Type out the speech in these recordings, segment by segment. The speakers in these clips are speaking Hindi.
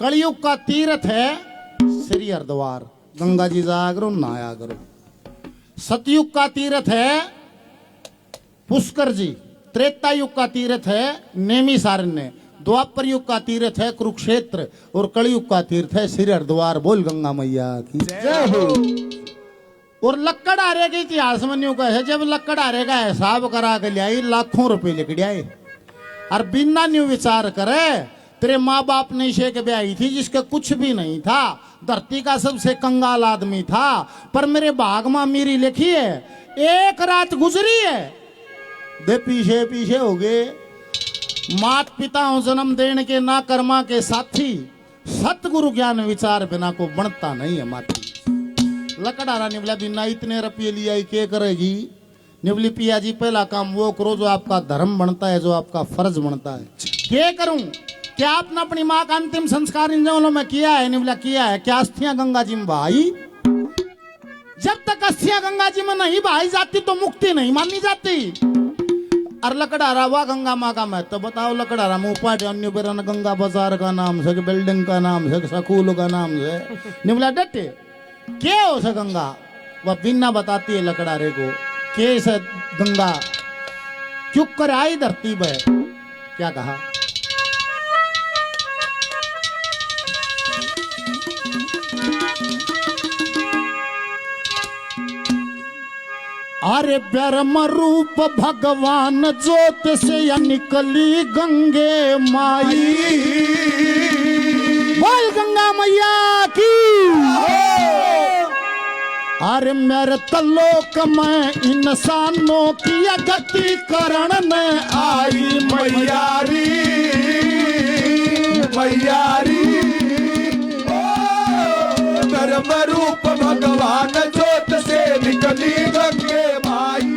कलयुग का तीर्थ है श्री हरिद्वार, गंगा जी जाया करो नहाया करो। सतयुग का तीर्थ है पुष्कर जी, त्रेता युग का तीर्थ है नेमिषारण्य, द्वापर युग का तीर्थ है कुरुक्षेत्र और कलयुग का तीर्थ है श्री हरिद्वार। बोल गंगा मैया की जय हो। और लक्कड़ आरे के इतिहास में न्यू कहे, जब लक्कड़ आरे का हिसाब करा के लियाई लाखों रुपए लिख आए और बिना न्यू विचार करे तेरे माँ बाप ने इसे के ब्याही थी जिसका कुछ भी नहीं था, धरती का सबसे कंगाल आदमी था, पर मेरे भाग में मेरी लिखी है एक रात गुजरी है दे पीछे पीछे हो गए। मात पिता हो जन्म देने के ना कर्मा के साथी, सतगुरु ज्ञान विचार बिना को बनता नहीं है माती। लकड़ारा निवला बिना इतने रुपये लिया के करेगी निवली पिया जी, पहला काम वो करो जो आपका धर्म बनता है, जो आपका फर्ज बनता है। क्या करूं? क्या आपने अपनी माँ का अंतिम संस्कार इन जंगलों में किया है? निवला किया है। क्या अस्थियां गंगा जी में भाई? जब तक अस्थियां गंगा जी में नहीं भाई जाती तो मुक्ति नहीं मानी जाती। और लकड़ारा हुआ गंगा माँ का महत्व बताओ। लकड़ारा मुँह अन्य बेरन गंगा बाजार का नाम से, बिल्डिंग का नाम से, स्कूल का नाम से निवला डटे क्या हो सा गंगा वह बिना बताती है लकड़ारे को के से गंगा क्यों कर आई धरती पे। क्या कहा? अरे ब्रह्म रूप भगवान ज्योत से या निकली गंगे माई। बोल गंगा मैया की। अरे मेरे तलोक में इंसानों की गति करण में आई मैयारी मैयारी। ब्रह्म रूप भगवान ज्योत से निकली गंगे माई,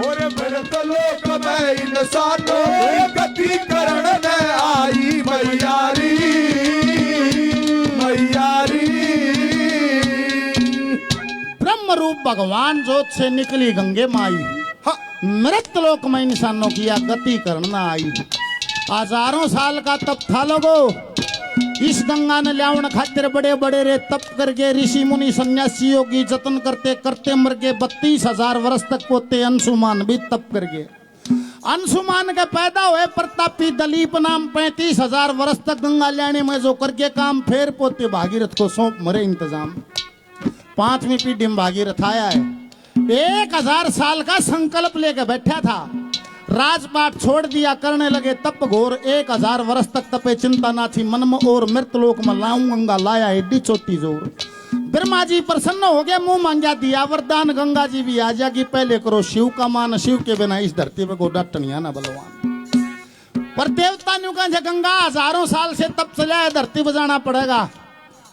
और मृतलोक में इंसानों की गति करण में आई मैयारी मैयारी। ब्रह्म रूप भगवान ज्योत से निकली गंगे माई, मृतलोक में इंसानों की गति करना आई। हजारों साल का तप था लोगो, इस गंगा ने ल्यावण खातिर बड़े बड़े रे तप करके ऋषि मुनि सन्यासी योगी जतन करते करते मर गए। 32,000 वर्ष तक पोते अंशुमान भी तप करके। अंशुमान के पैदा हुए प्रतापी दलीप नाम 35,000 वर्ष तक गंगा लेने में जो करके काम, फिर पोते भागीरथ को सौंप मरे इंतजाम। 5वीं पीढ़ी में भागीरथ आया है, 1000 साल का संकल्प लेके बैठा था, राजपाट छोड़ दिया, करने लगे तप घोर। 1000 वर्ष तक तपे, चिंता ना थी मन में और मृतलोक में लाऊं गंगा लाया एडी चोटी जोर। ब्रह्मा जी प्रसन्न हो गया, मुंह मांगा दिया वरदान, गंगा जी भी आ जाएगी। पहले करो शिव का मान, शिव के बिना इस धरती पे को डटनिया ना बलवान। पर देवता ने कहा गंगा हजारों साल से तप चला है, धरती बजाना पड़ेगा।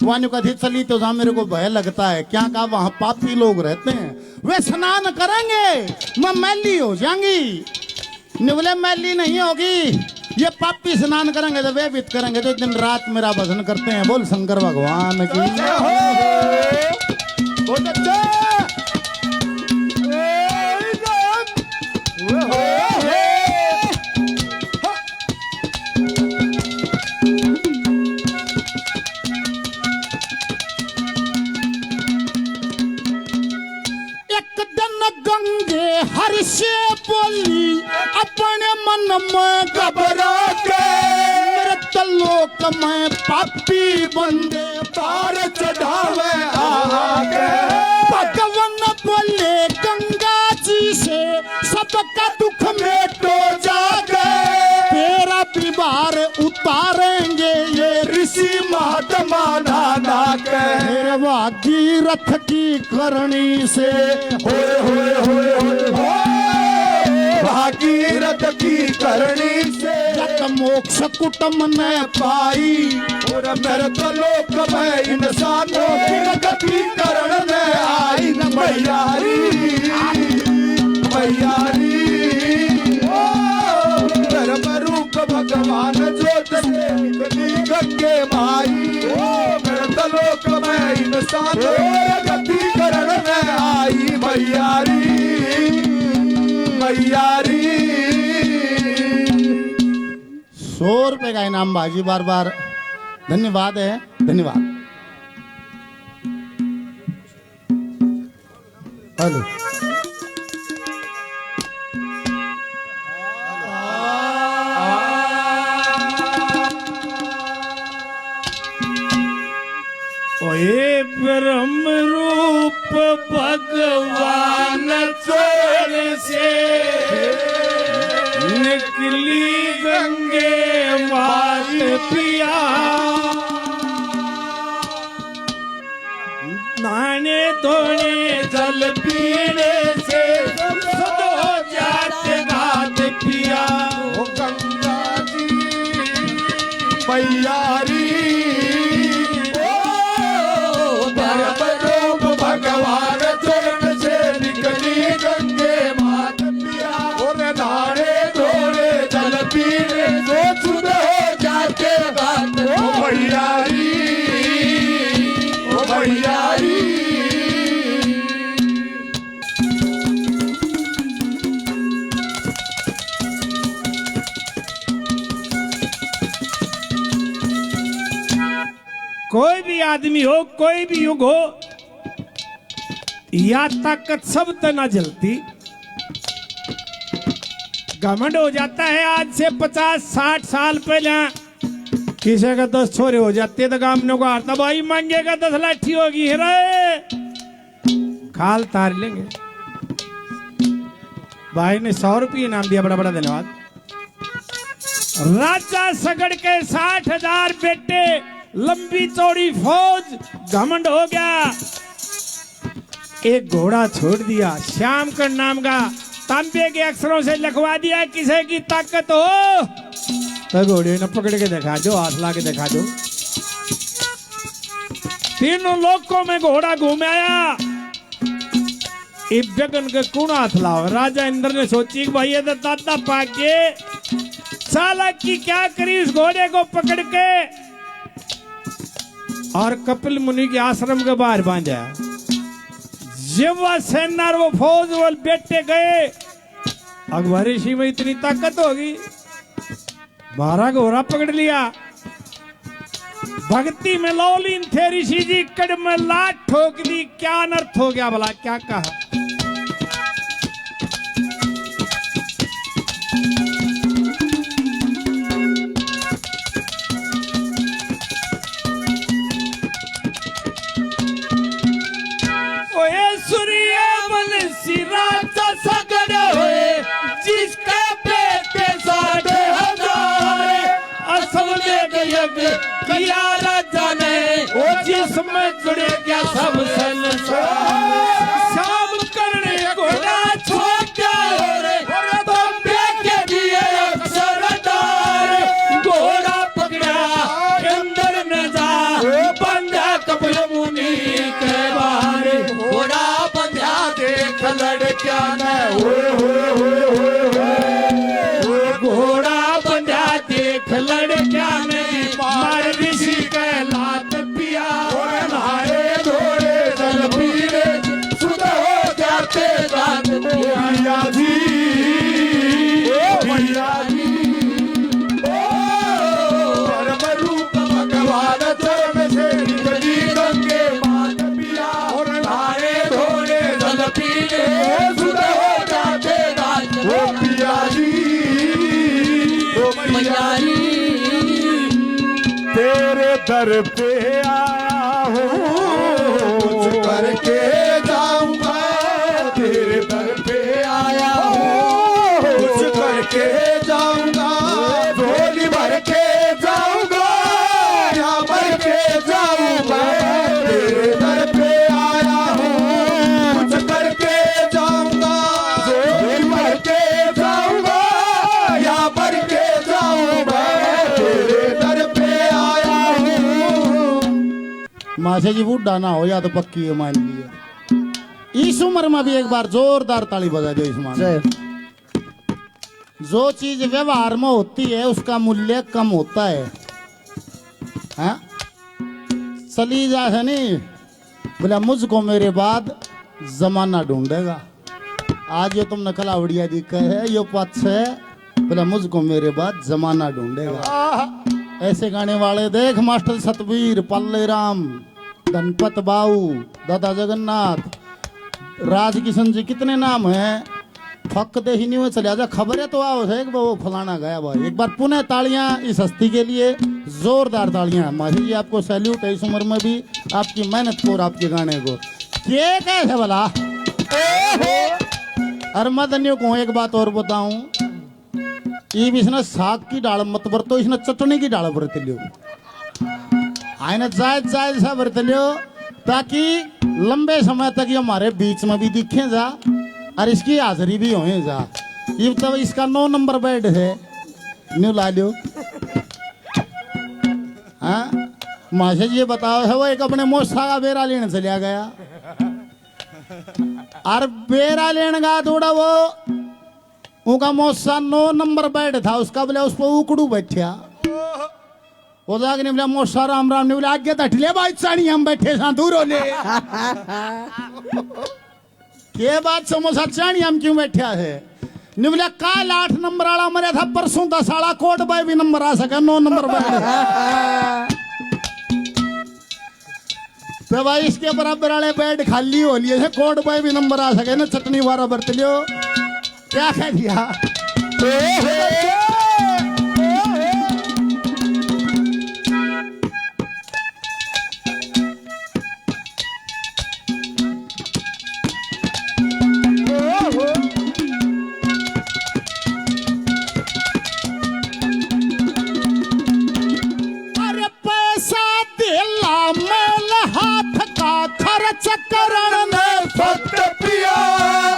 वहां कभी चली तो जहां मेरे को भय लगता है, क्या कहा वहां पापी लोग रहते हैं, वे स्नान करेंगे मैं मैली हो जाएंगी। निवले मैली नहीं होगी, ये पापी स्नान करेंगे तो वे भी करेंगे तो दिन रात मेरा भजन करते हैं। बोल शंकर भगवान की। एक दिन गंगे हर से बोली अपने मन में घबरा के, मृतलोक में पापी बंदे तार चढ़ावे आगे। भगवान बोले गंगा जी से सबका दुख मेटो जागे, तेरा विवार उतारेंगे ये ऋषि महात्मा नाना के। भागीरथ की करनी से होए होए होए होए भागीरथ की करनी से जग मोक्ष कुटुम ने पाई, और मृतलोक में इंसानों की गति करण में आई मैयारी मैयारी। ब्रह्म रूप भगवान ज्योत से निकली गंगे माई, मृतलोक में इंसानों की गति करण में आई मैयारी मैयारी। 100 रुपए का इनाम बाजी बार बार धन्यवाद है, धन्यवाद। हेलो ओए ब्रह्म रूप भगवान चोर से निकली गंगे मात पिया, नहाने धोने जल पीने से सद हो जाते घात पिया। ओ गंगा जी मैयारी भगवान चरण से निकली गंगे मात पिया, और नहाने धोने जल पीने से शुद्ध हो जाते घाट। ओ मैयारी, ओ मैयारी। कोई भी आदमी हो, कोई भी युग हो, या ताकत सब तना जलती। घमंड हो जाता है आज से 50-60 साल पहले किसी का 10 छोरे हो जाते तो गामने को हारता भाई मांगेगा 10 लाठी होगी रे, खाल तार लेंगे। भाई ने 100 रुपये इनाम दिया, बड़ा बड़ा धन्यवाद। राजा सगड़ के 60,000 बेटे, लंबी चौड़ी फौज, घमंड हो गया। एक घोड़ा छोड़ दिया, श्याम कर नाम का, तांबे के अक्षरों से लिखवा दिया किसी की ताकत हो तो घोड़े ने पकड़ के दिखा दो, हाथ ला के दिखा दो। तीनों लोकों में घोड़ा घूम आया। गगन के कौन हाथ लाओ। राजा इंद्र ने सोची कि भाई ये तो दादा पाके साला की क्या करी इस घोड़े को पकड़ के, और कपिल मुनि के आश्रम के बाहर बांधा। जब वह सेना वो फौज वो बेटे गए, अकबर ऋषि में इतनी ताकत होगी, 12 घोड़ा पकड़ लिया। भक्ति में लौलीन थे ऋषि जी, कड़ में लात ठोक दी। क्या अनर्थ हो गया भला, क्या कहा। किया राजा ने जिसमें जुड़े क्या सब शाम करने घोड़ा छोड़ तो के दिए अक्षरदार। घोड़ा पकड़ा अंदर न जा, बंधा कपिल मुनि के बाहर। घोड़ा बंधा देख लड़किया ने, घोड़ा बंधा देख लड़किया ने, मार ऋषि के लात पिया, नहाए धोए जल पीने शुद्ध हो जाते दांत। मैया जी, मैया जी, परम रूप भगवान चरण से निकली गंगे मात पिया, और नहाए धोए जल पीने शुद्ध हो जाते दांत। ओ पिया जी, ओ मैया जी, तेरे दर पे आया हूँ, कुछ करके जाऊंगा। तेरे दर पे आया हूँ, कुछ करके जाऊंगा। झोली भर के जाऊंगा, या भर के जाऊंगा। तेरे दर पे आया हूँ, कुछ करके जाऊंगा। झोली भर के जाऊंगा, या भर के जाऊंगा। तेरे दर पे माशे जी बूढ़ा ना हो या तो पक्की है मान लिया। इस उम्र में भी एक बार जोरदार ताली बजा दो इस मान। जो चीज व्यवहार में होती है उसका मूल्य कम होता है। हाँ? चली जा है नहीं बोला मुझको मेरे बाद जमाना ढूंढेगा। आज ये तुमने कलावड़िया दी कहे है यो पक्ष है बोला मुझको मेरे बाद जमाना ढूंढेगा। ऐसे गाने वाले देख मास्टर सतवीर, पल्ले राम, धनपत बाऊ, दादा जगन्नाथ, राज किशन जी, कितने नाम हैं। फक दे ही नहीं हुए चले आजा, खबरें तो आओ है कि वो फलाना गया भाई। एक बार पुनः तालियां इस हस्ती के लिए, जोरदार तालियां। माही जी आपको सैल्यूट है, इस उम्र में भी आपकी मेहनत को और आपके गाने को। ये कैसे भला। अरे मदनियों को एक बात और बताऊं, ये भी इसने साग की डाल मत बरतो, इसने चटनी की डाल बरत लियो। आईने जायज जायज सा बरत लियो, ताकि लंबे समय तक ये हमारे बीच में भी दिखे जा और इसकी हाजिरी भी होए जा। ये तब इसका 9 नंबर बेड है, न्यू ला लियो। हाँ माशा जी ये बताओ है, वो एक अपने मोसा का बेरा लेने चलिया गया और बेरा लेने का थोड़ा वो उनका मोसा 9 नंबर बेड था, उसका बोले उस पर उकड़ू बैठा। वो जाके नहीं बोला मोसा राम राम, नहीं बोला आगे तट ले भाई चाणी हम बैठे सा दूर हो ले। ये बात समोसा चाणी हम क्यों बैठा है। नहीं बोला काल 8 नंबर वाला मरे था, परसों 10 वाला कोट बाय भी नंबर आ सका, 9 नंबर बेड। तो भाई इसके बराबर वाले बेड खाली हो लिए, कोट बाय भी नंबर आ सके ना, चटनी वारा बरत लियो। क्या कह दिया। अरे पैसा दिला मेल हाथ का खर्च करण में भक्त पिया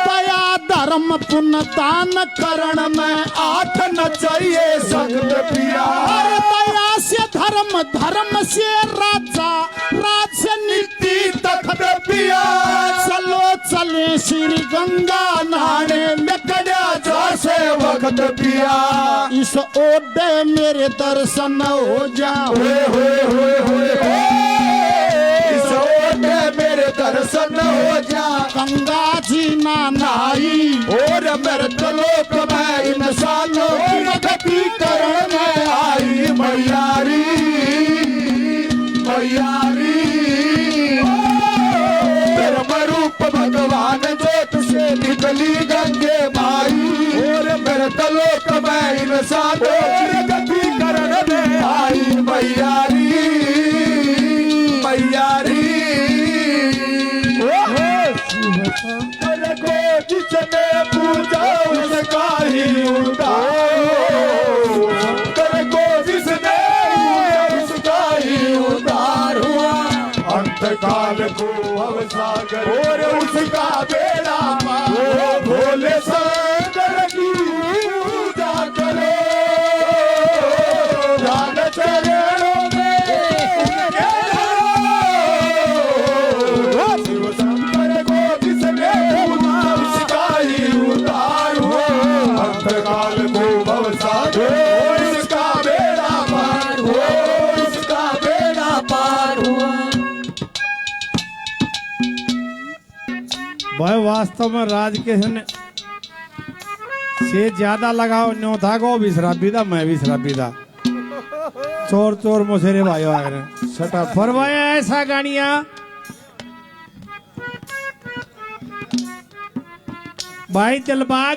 दया धर्म पुण्य दान करण में आठ न चाहिए सख्त पिया। अरे दया से धर्म, धर्म से राजा, राज से नीति तख्त पिया चलो चले श्री गंगा नहाने निकड़ा जा से वक्त पिया। इस ओडे मेरे दर्शन हो जाओ। इस ओटे मेरे दर्शन हो जा। गंगा जी ना नाई और मृत लोक में इंसानों की गति करण में आई मैयारी मैयारी। धर्म रूप भगवान ज्योत से निकली गंगे माई, और मृत लोक में इंसानों की गति करण में आई मैयारी मैयारी। को जिसने पूजा उसका ही उद्धार, कर को जिसने पूजा उसका ही उद्धार हुआ। अंतकाल को अवसागर और उसका बेड़ा पार, भोले सागर की पूजा करो, ध्यान चरणों में शिव शंकर को जिसने पूजा उसका ही उद्धार हुआ। अंतकाल को भवसागर उसका बेड़ा पार हुआ, उसका बेड़ा पार हुआ। भाई वास्तव में राज के से ज्यादा लगाओ न्यो था को भी शराबी था, मैं भी शराबी था। चोर चोर मोसेरे भाई वगैरह सटा फरमाया ऐसा गानिया। भाई दिलबाग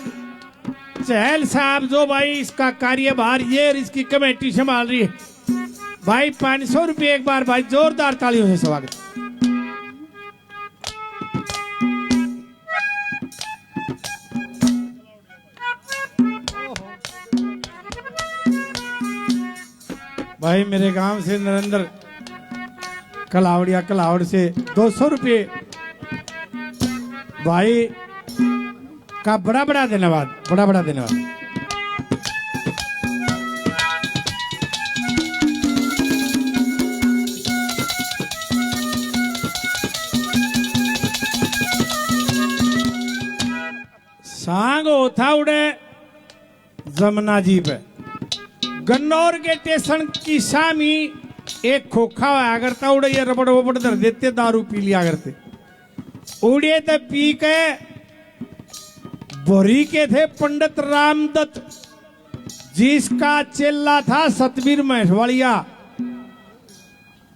चहल साहब जो भाई इसका कार्यभार ये और इसकी कमेटी संभाल रही है, भाई 500 रुपये एक बार भाई जोरदार तालियों से स्वागत। भाई मेरे गांव से नरेंद्र कलावड़िया कलावड़ से 200 रुपये भाई का बड़ा बड़ा धन्यवाद, बड़ा बड़ा धन्यवाद। सांग होता उड़े जमुना जी पे गन्नौर के स्टेशन की सामी एक खोखा हुआ करता उड़े ये रबड़ वबड़ धर देते, दारू पी लिया करते। उड़े तो पी के बोरी के थे पंडित रामदत्त जिसका चेला था सतवीर महेशवाड़िया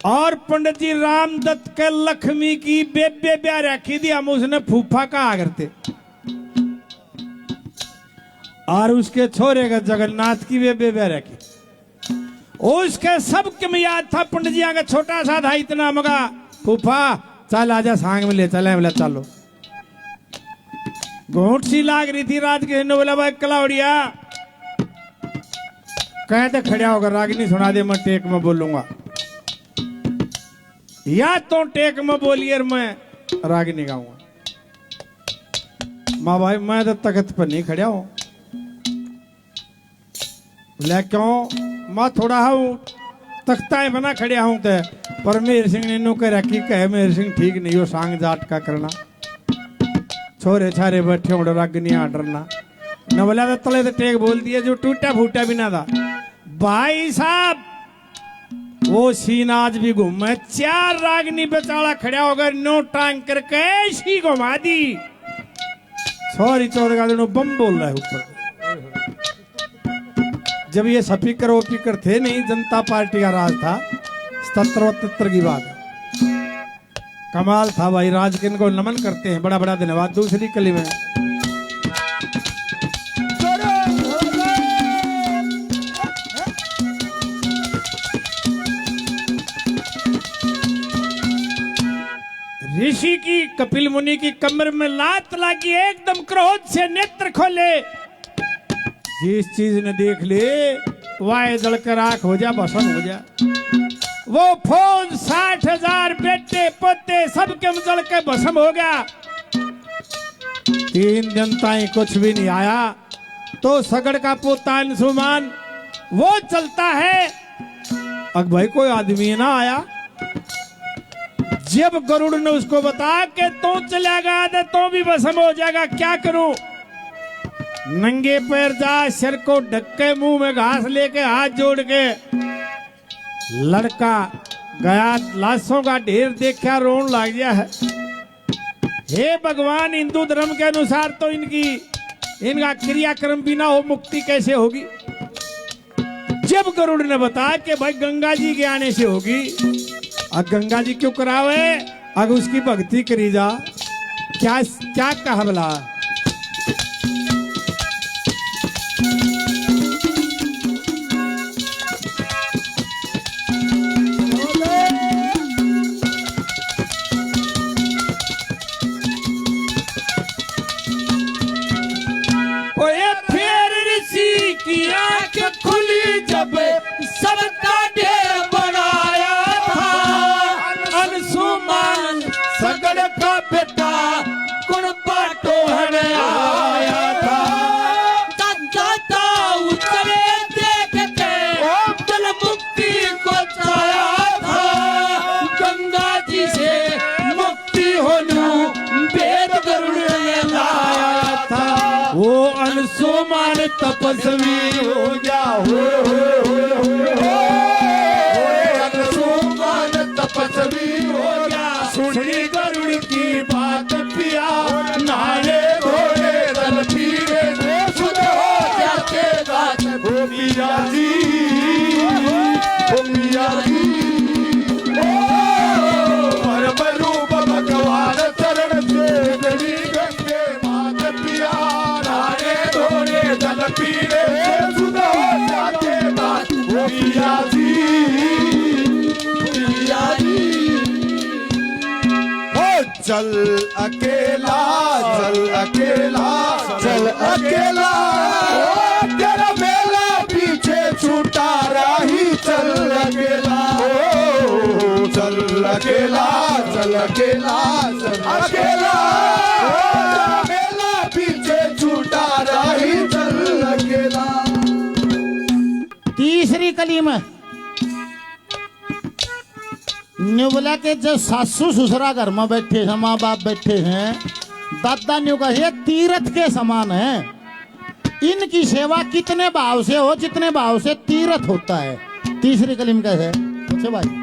और पंडित जी रामदत्त के लक्ष्मी की बेबे ब्याह रखी थी, हम उसने फूफा कहा करते। और उसके छोरे का जगन्नाथ की बेबे ब्याह रखी। उसके सबके में याद था पंडित जी का छोटा सा था इतना मगा, फूफा चल आजा सांग में ले चले, बोला चलो। घोट सी लाग रही थी रात के, बोला भाई कलावड़िया कहते खड़ा होकर रागिनी सुना दे, मैं टेक में बोलूंगा, या तो टेक में बोलिए और मैं रागिनी गाऊंगा। माँ भाई मैं तो तख्त पर नहीं खड़ा हूं। बोला क्यों? मैं थोड़ा हूं तख्ता बना खड़ा हूं ते, पर मेहर सिंह ने नु कह रखी, कहे मेहर सिंह ठीक नहीं हो सांग जाट का करना, छोरे छारे बैठे हो रागिनी डरना न। बोला तो तले तो टेक बोल दिया जो टूटा फूटा भी ना था। भाई साहब वो सीन आज भी घूमे, 4 रागनी बेचारा खड़ा होकर नो टांग करके ऐसी घुमा दी। सॉरी 14 का दिन बम बोल रहा है ऊपर। जब ये स्पीकर वोपीकर थे नहीं, जनता पार्टी का राज था, 77-78 की बात है। कमाल था भाई, राज के इनको नमन करते हैं, बड़ा बड़ा धन्यवाद। दूसरी कली में ऋषि की कपिल मुनि की कमर में लात लगी, एकदम क्रोध से नेत्र खोले, जिस चीज ने देख ले वाय जलकर आंख हो जा, भस्म हो जा। वो फौज 60,000 बेटे पोते सबके जल के भस्म हो गया। 3 जनताएं कुछ भी नहीं आया तो सगड़ का पोता अंशुमान वो चलता है। अब भाई कोई आदमी ना आया। जब गरुड़ ने उसको बताया कि तू चलेगा तो तू भी भस्म हो जाएगा, क्या करूं? नंगे पैर जा, सिर को ढक्के, मुंह में घास लेके हाथ जोड़ के लड़का गया, लाशों का ढेर देखा रोन लग गया है। हे भगवान, हिंदू धर्म के अनुसार तो इनका क्रियाक्रम बिना हो मुक्ति कैसे होगी? जब गरुड़ ने बताया कि भाई गंगा जी के आने से होगी, अब गंगा जी क्यों करावे, अगर उसकी भक्ति करी जा, क्या क्या कहा भला? ओए फिर ऋषि की आंख खुली जब सबका ढेर बनाया था। अंशुमान सगड़ का बेटा कुण पाटो आया था। दादा उतरे देख के जल मुक्ति को चाया था। गंगा जी से मुक्ति होनू वेद गरुड़ ने लाया था। वो अंशुमान तपस्वी हो गया, अंशुमान तपस्वी हो गया। सुनी गरुड़ की बात पिया, नारे घोड़े दल पीरे शुद्ध हो जाते गात। ओ मिया जी, ओ मिया जी, परम रूप भगवान चरण से गली गंगे मात पिया, नारे घोड़े दल पीरे शुद्ध हो जाते गात। ओ मिया जी, मिया जी, चल अकेला, चल अकेला, चल अकेला, ओ तेरा मेला पीछे छूटा राही। चल अकेला, ओ चल अकेला, चल अकेला, चल अकेला, ओ तेरा मेला पीछे छूटा राही। चल अकेला। तीसरी कली में न्यू बोला कि जब सासू ससुरा घर में बैठे हैं, माँ बाप बैठे हैं, दादा न्यू का ये तीर्थ के समान है। इनकी सेवा कितने भाव से हो, जितने भाव से तीर्थ होता है। तीसरी कली में कैसे अच्छा भाई?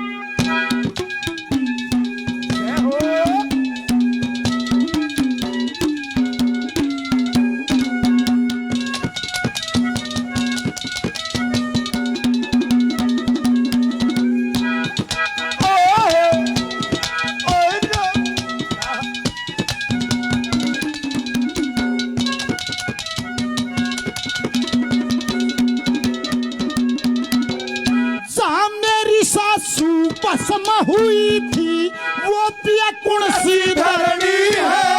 हुई थी वो पिया कौन सी धरणी है।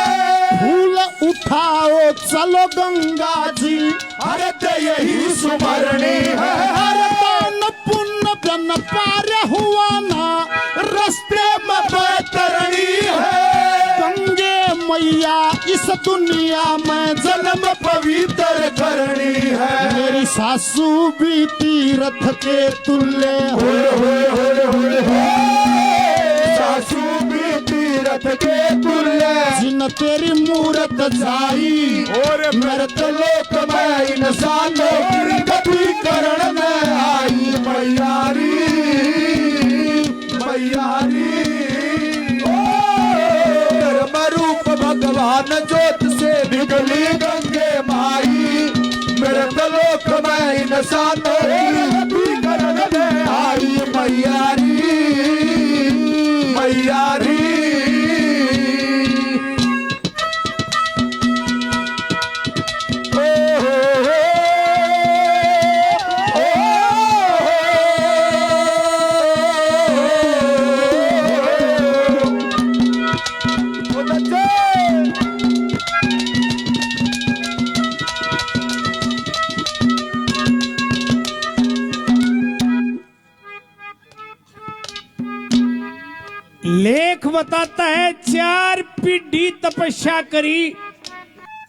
फूल उठाओ चलो गंगा जी, अरे ते यही सुमरणी है। अरे दान पुण्य जन पार हुआ ना, रस्ते में बैतरणी है। गंगे मैया इस दुनिया में जन्म पवित्र करनी है। मेरी सासू भी तीर्थ के तुल्य सासू भी तीरथ के तुल्य, जिन तेरी मूरत जाई और मृत लोक में इंसानों की गति करण में आई। मैयारी मैयारी धर्म रूप भगवान ज्योत से निकली गंगे माई। मृत लोक में इंसानों की गति करण में आई। मैयारी मैयारी लेख बताता है 4 पीढ़ी तपस्या करी,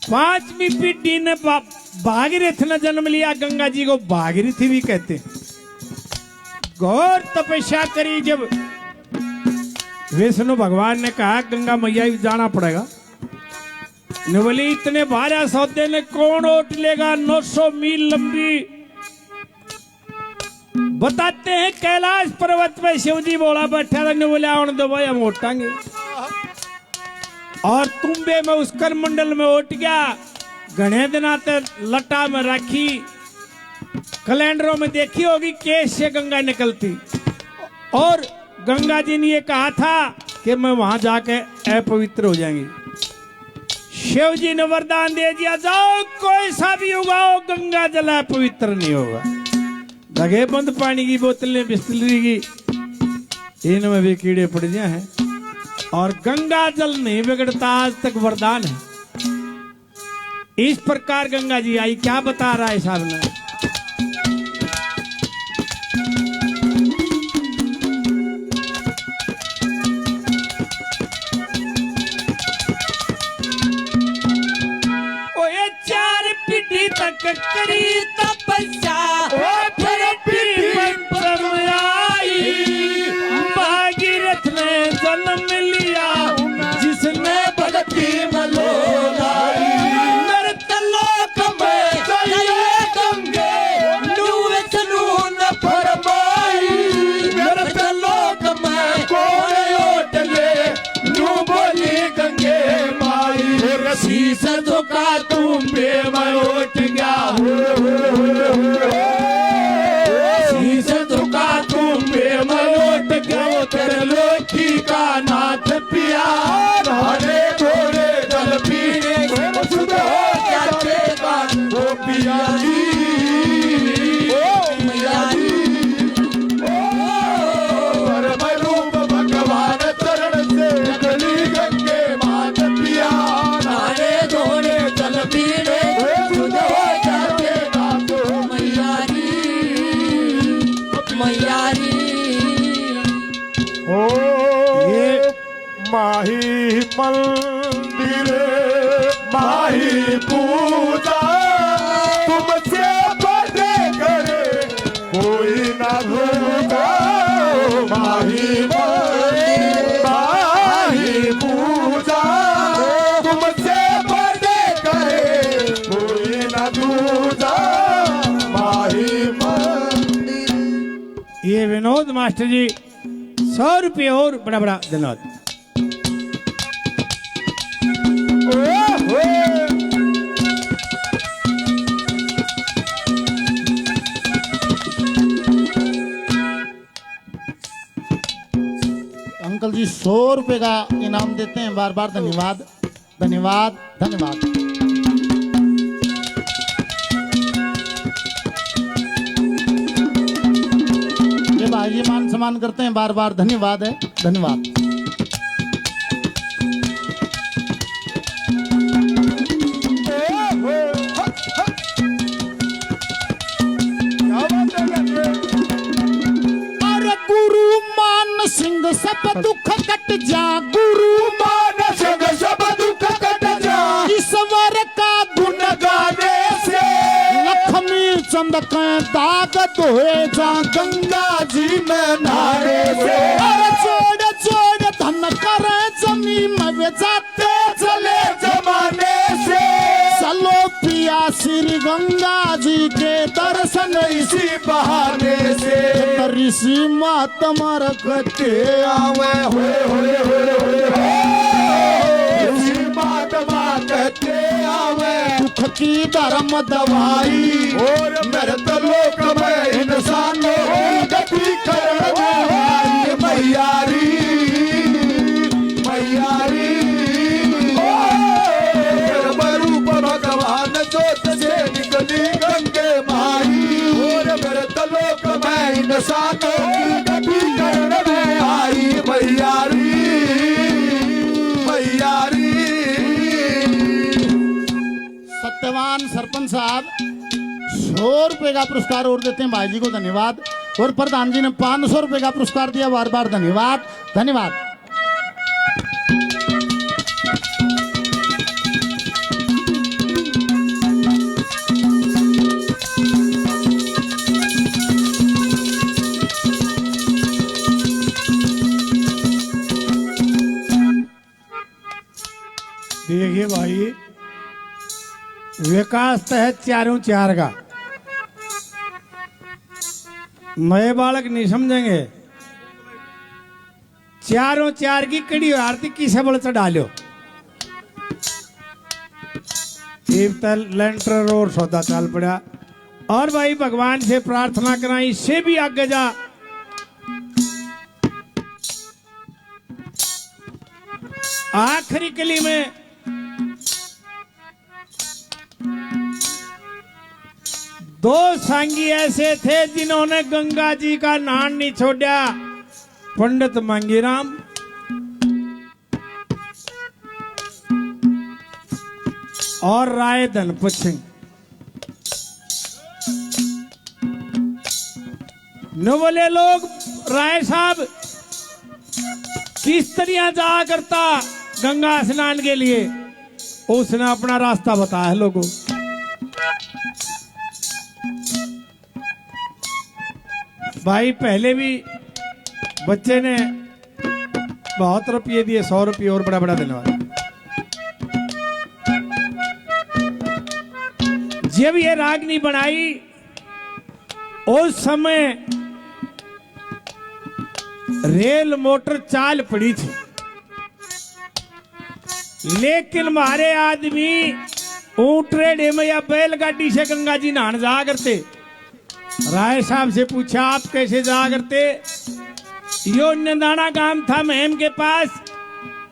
5वीं पीढ़ी ने भागीरथ ने जन्म लिया। गंगा जी को भागीरथी भी कहते हैं। घोर तपस्या करी। जब विष्णु भगवान ने कहा गंगा मैया ही जाना पड़ेगा, ने बोली इतने भारा सौदे ने कौन ओट लेगा, 900 मील लंबी। बताते हैं कैलाश पर्वत पे शिवजी बोला बैठा था, ने बोला आने दो भाई हम उठाएंगे। और तुम्बे में उस कर मंडल में उठ गया। घने दिना तक लटा में रखी, कैलेंडरों में देखी होगी केस से गंगा निकलती। और गंगा जी ने ये कहा था कि मैं वहां जाके अपवित्र हो जाएंगी। शिव जी ने वरदान दे दिया, जाओ कोई सा भी उगाओ गंगा जल अपवित्र नहीं होगा। लगे बंद पानी की बोतलें बिस्लरी की, इनमें भी कीड़े पड़ गए हैं और गंगा जल नहीं बिगड़ता। आज तक वरदान है। इस प्रकार गंगा जी आई। क्या बता रहा है साहब ने? ओए 4 पीढ़ी तक करी तपस्या, फिर भागीरथ ने जन्म लिया, जिसने भक्ति में लोलाई। मृत लोक में चले गंगे, डूबे चलून फरमाई। मृत लोक में कोई ओट ले, नू बोली गंगे माई। शीश झुका तुम बेमय उठ गया, शीश झुका तुम बेमय उठ गया। तेरे लोकी का नाथ पिया, हरे थोड़े जल पीने शुद्ध हो जाते कान। ओ पिया जी, ओ मैया जी, परम रूप भगवान चरण से निकली गंगे मात पिया। हरे थोड़े जल पीने शुद्ध हो जाते कान। ओ मैया जी, मैया जी। ये माही मंदिर माही पूजा, तुमसे बड़े करे कोई ना दूजा। माही मंदिर माही पूजा, तुमसे बड़े करे कोई ना दूजा। माही मंदिर। ये विनोद मास्टर जी 100 रुपये और बड़ा बड़ा धन्यवाद। अंकल जी 100 रुपए का इनाम देते हैं। बार बार धन्यवाद धन्यवाद धन्यवाद। ये भाई जी मान सम्मान करते हैं, बार बार धन्यवाद है, धन्यवाद। अरे गुरु मान सिंह सब दुख कट जा, गुरु मान सिंह सब दुख कट जा, ईश्वर का गुण गाने से लक्ष्मी चंद के दाग धोए जा, गंगा जी में नहाने से। अरे जोड़ जोड़ धन करे जमी में जाते चले जमाने से, चलो पिया श्री गंगा जी के दर्शन इसी बहाने से ऋषि महात्मा रखते आवे होए होए होए होए होए। इसी महात्मा कहते आवे दुख की धर्म दवाई, और मृत लोक में इंसानों की गति करण में आई मैयारी मैयारी। रूप भगवान जोत से निकली गंगे माई, और मृत लोक में इंसानों की गति करण में आई मैयारी मैयारी। सत्यवान सरपंच साहब 100 रुपए का पुरस्कार और देते हैं भाई जी को, धन्यवाद। और प्रधान जी ने 500 रुपए का पुरस्कार दिया, बार बार धन्यवाद, धन्यवाद। देखिए भाई, विकास तहत चारों चार का नए बालक नहीं समझेंगे। चारों चार की कड़ी आरती किसे बल चढ़ा लो, लेंटर और सौदा चाल पड़ा। और भाई भगवान से प्रार्थना करा इससे भी आगे जा। आखिरी कली में दो सांगी ऐसे थे जिन्होंने गंगा जी का नाम नहीं छोड़ा, पंडित मांगीराम और राय धनपत सिंह। न बोले लोग राय साहब किस तरह जा करता गंगा स्नान के लिए, उसने अपना रास्ता बताया लोगों। भाई पहले भी बच्चे ने बहुत रुपये दिए, 100 रुपये और बड़ा बड़ा धन्यवाद। जब ये रागनी बनाई उस समय रेल मोटर चाल पड़ी थी, लेकिन हमारे आदमी ऊंट रेडे में या बैलगाड़ी से गंगा जी नहाने जा करते। राय साहब से पूछा आप कैसे जा करते? यो निंदाना गांव था महम के पास,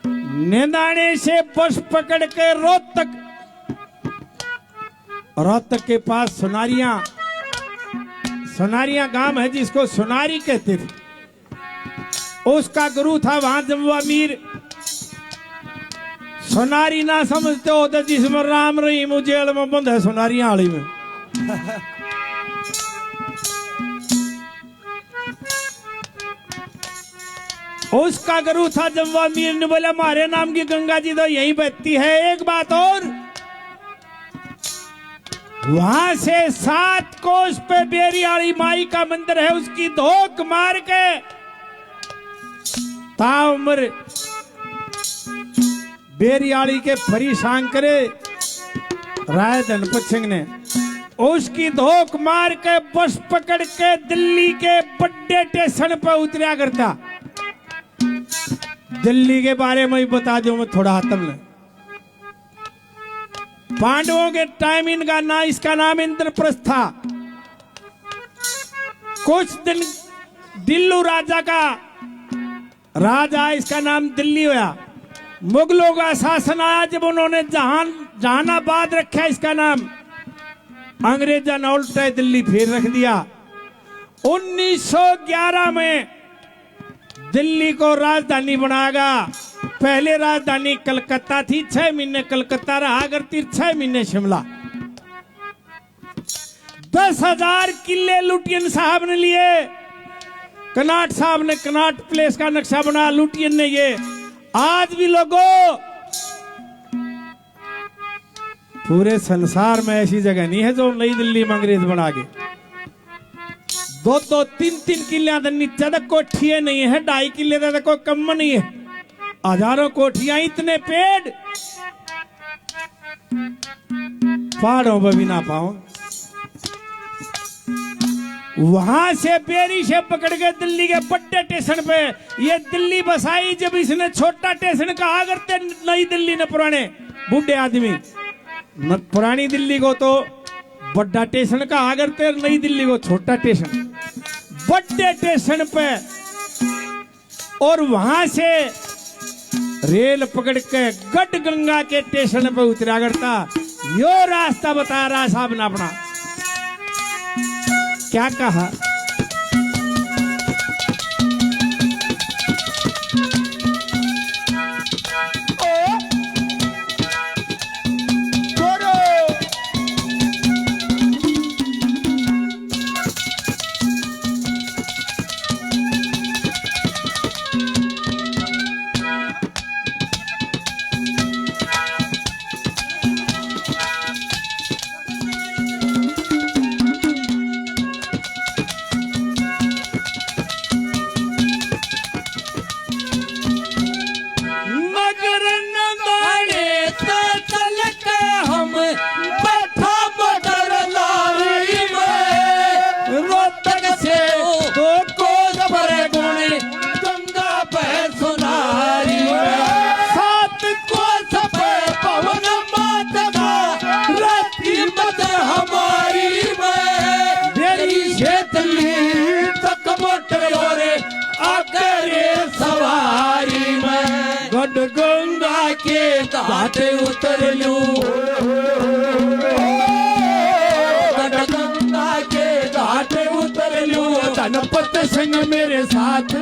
निंदाने से बस पकड़ के रोहतक के पास सोनारियां गांव है जिसको सोनारी कहते थे, उसका गुरु था वहां जम्मू अमीर। सोनारी ना समझते हो तो जिसमें राम रहीम जेल में बंद है सोनारियां आली में। उसका गुरु था जम्मू अमीर ने बोला हमारे नाम की गंगा जी तो यहीं बहती है। एक बात और, वहां से 7 कोस पे बेरियाली माई का मंदिर है, उसकी धोख मार के ताउम्र बेरियाली के परेशान करे राय धनपत सिंह ने, उसकी धोख मार के बस पकड़ के दिल्ली के बड़े स्टेशन पर उतरा करता। दिल्ली के बारे में ही बता दूं मैं थोड़ा हाथम ने। पांडवों के टाइम इनका ना इसका नाम इंद्रप्रस्थ था। कुछ दिन दिल्लू राजा का राजा, इसका नाम दिल्ली हुआ। मुगलों का शासन आया जब उन्होंने जहानाबाद रखा इसका नाम, अंग्रेजा ने उल्टा दिल्ली फिर रख दिया। 1911 में दिल्ली को राजधानी बनाएगा। पहले राजधानी कलकत्ता थी, 6 महीने कलकत्ता रहा करती, 6 महीने शिमला। 10,000 किले लुटियन साहब ने लिए। कनाट साहब ने कनाट प्लेस का नक्शा बना, लुटियन ने ये। आज भी लोगों पूरे संसार में ऐसी जगह नहीं है जो नई दिल्ली में अंग्रेज बना के 2-2, 3-3 किले नीचे तक कोठियां नहीं है, 2.5 किले तक कोई कम नहीं है। हजारों कोठियां, इतने पेड़, पहाड़ों पर भी ना पाओ। वहां से बेरी से पकड़ के दिल्ली के बड़े स्टेशन पे ये दिल्ली बसाई। जब इसने छोटा स्टेशन कहा करते नई दिल्ली ने, पुराने बूढ़े आदमी पुरानी दिल्ली को तो बड़ा स्टेशन कहा करते, नई दिल्ली को छोटा स्टेशन। बड़े स्टेशन पे और वहां से रेल पकड़ के गढ़ गंगा के स्टेशन पे उतरा करता। यो रास्ता बता रहा साहब ने अपना। क्या कहा? गंगा के घाटे उतर लूं, गंगा के घाटे उतर लूं। जनपत सिंह मेरे साथ